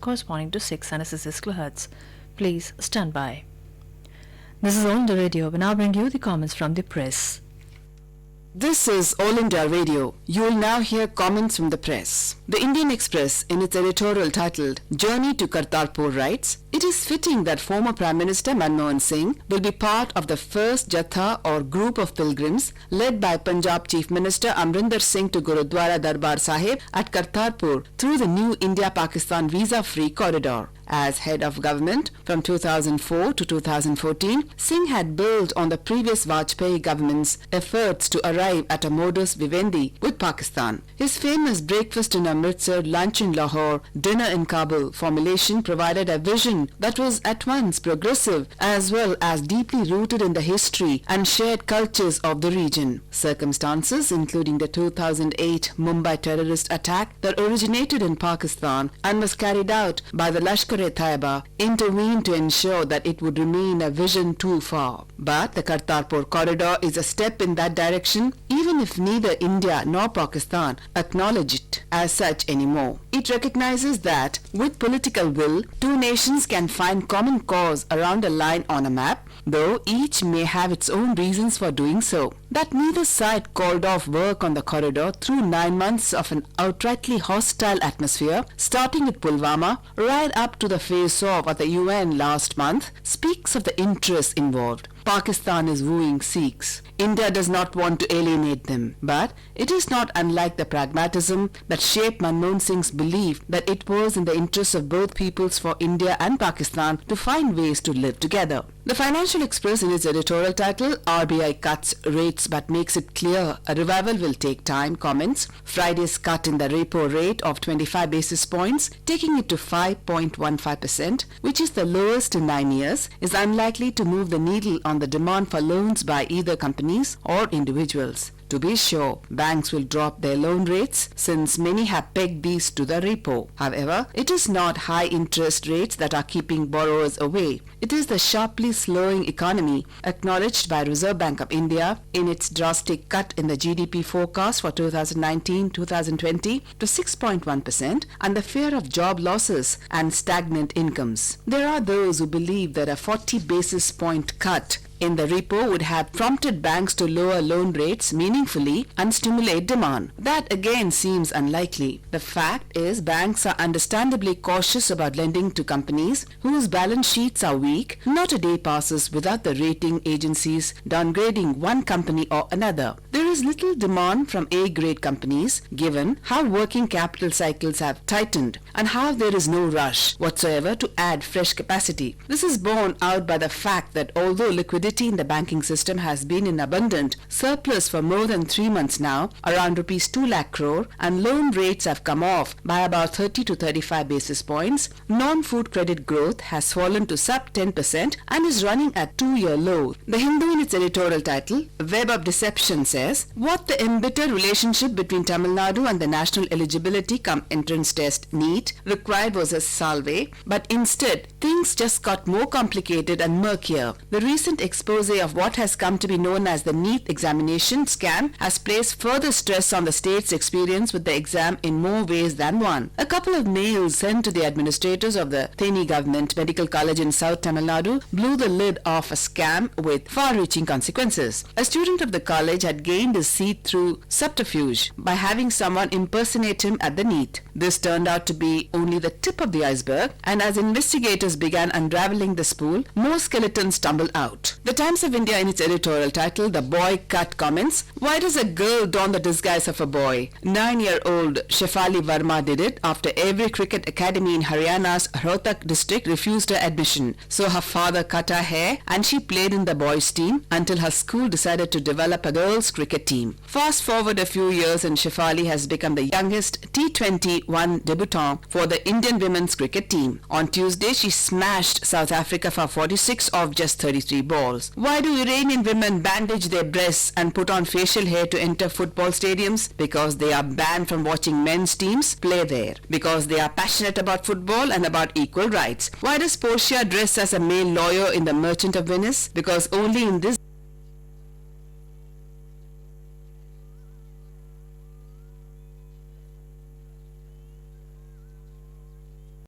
corresponding to 696 kHz. Please stand by. This is All India Radio. We now bring you the comments from the press. This is All India Radio. You will now hear comments from the press. The Indian Express, in its editorial titled Journey to Kartarpur, writes, "It is fitting that former Prime Minister Manmohan Singh will be part of the first Jatha or group of pilgrims led by Punjab Chief Minister Amrinder Singh to Gurudwara Darbar Sahib at Kartarpur through the new India-Pakistan visa-free corridor. As head of government from 2004 to 2014, Singh had built on the previous Vajpayee government's efforts to arrive at a modus vivendi with Pakistan. His famous breakfast in Amritsar, lunch in Lahore, dinner in Kabul formulation provided a vision that was at once progressive as well as deeply rooted in the history and shared cultures of the region. Circumstances, including the 2008 Mumbai terrorist attack that originated in Pakistan and was carried out by the Lashkar-e-Taiba, intervened to ensure that it would remain a vision too far. But the Kartarpur corridor is a step in that direction, even if neither India nor Pakistan acknowledge it as such anymore. It recognizes that, with political will, two nations can find common cause around a line on a map, though each may have its own reasons for doing so. That neither side called off work on the corridor through 9 months of an outrightly hostile atmosphere, starting with Pulwama right up to the face-off at the UN last month, speaks of the interests involved. Pakistan is wooing Sikhs. India does not want to alienate them, but it is not unlike the pragmatism that shaped Manmohan Singh's belief that it was in the interests of both peoples for India and Pakistan to find ways to live together. The Financial Express, in its editorial title, "RBI cuts rates but makes it clear a revival will take time," comments, Friday's cut in the repo rate of 25 basis points, taking it to 5.15%, which is the lowest in 9 years, is unlikely to move the needle on the demand for loans by either companies or individuals. To be sure, banks will drop their loan rates since many have pegged these to the repo. However, it is not high interest rates that are keeping borrowers away. It is the sharply slowing economy acknowledged by Reserve Bank of India in its drastic cut in the GDP forecast for 2019-2020 to 6.1% and the fear of job losses and stagnant incomes. There are those who believe that a 40 basis point cut in the repo would have prompted banks to lower loan rates meaningfully and stimulate demand. That again seems unlikely. The fact is, banks are understandably cautious about lending to companies whose balance sheets are weak. Not a day passes without the rating agencies downgrading one company or another. There is little demand from A-grade companies given how working capital cycles have tightened and how there is no rush whatsoever to add fresh capacity. This is borne out by the fact that although liquidity in the banking system has been in abundant surplus for more than 3 months now, around rupees 2 lakh crore, and loan rates have come off by about 30 to 35 basis points, non-food credit growth has fallen to sub 10% and is running at 2-year low. The Hindu, in its editorial title, "Web of Deception," says, "What the embittered relationship between Tamil Nadu and the National Eligibility cum Entrance Test (NEET) required was a salve, but instead things just got more complicated and murkier. The recent expose of what has come to be known as the NEET examination scam has placed further stress on the state's experience with the exam in more ways than one." A couple of mails sent to the administrators of the Theni Government Medical College in South Tamil Nadu blew the lid off a scam with far-reaching consequences. A student of the college had gained his seat through subterfuge by having someone impersonate him at the NEET. This turned out to be only the tip of the iceberg, and as investigators began unraveling the spool, more skeletons tumbled out. The Times of India, in its editorial title, "The Boy Cut," comments, "Why does a girl don the disguise of a boy? 9-year-old Shefali Verma did it after every cricket academy in Haryana's Rohtak district refused her admission. So her father cut her hair and she played in the boys' team until her school decided to develop a girls' cricket team. Fast forward a few years and Shefali has become the youngest T21 debutant for the Indian women's cricket team. On Tuesday, she smashed South Africa for 46 of just 33 balls. Why do Iranian women bandage their breasts and put on facial hair to enter football stadiums? Because they are banned from watching men's teams play there. Because they are passionate about football and about equal rights. Why does Portia dress as a male lawyer in The Merchant of Venice? Because only in this